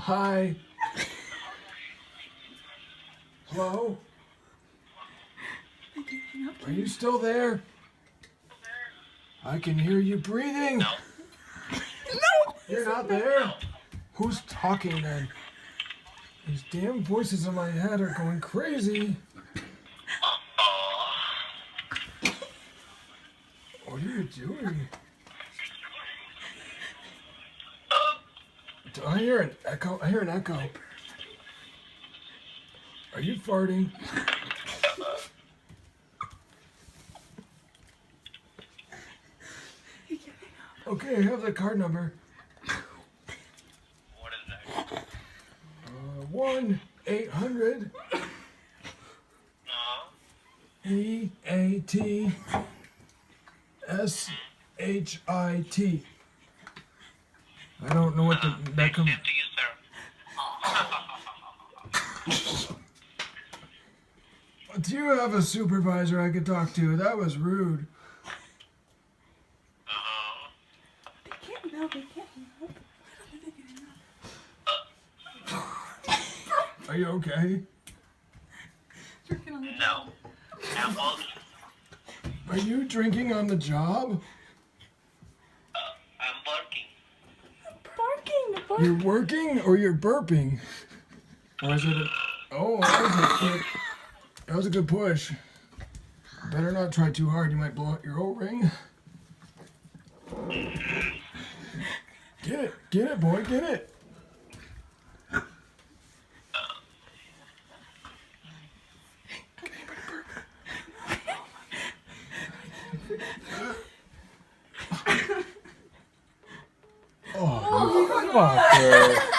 Hi. Hello? Are you still there? I can hear you breathing. No. No! You're not there? Who's talking then? These damn voices in my head are going crazy. What are you doing? Do I hear an echo? I hear an echo. Are you farting? Okay, I have the card number. What is that? 1-800 EATSHIT. I don't know what that comes. Same to you, sir. Do you have a supervisor I could talk to? That was rude. They can't help. Are you okay? Drinking on the No. I'm working. Are you drinking on the job? I'm working. barking. You're working or you're burping? Or is it a... Oh, that was a good push. Better not try too hard. You might blow out your O-ring. Get it, boy, get it. Oh, you fucker.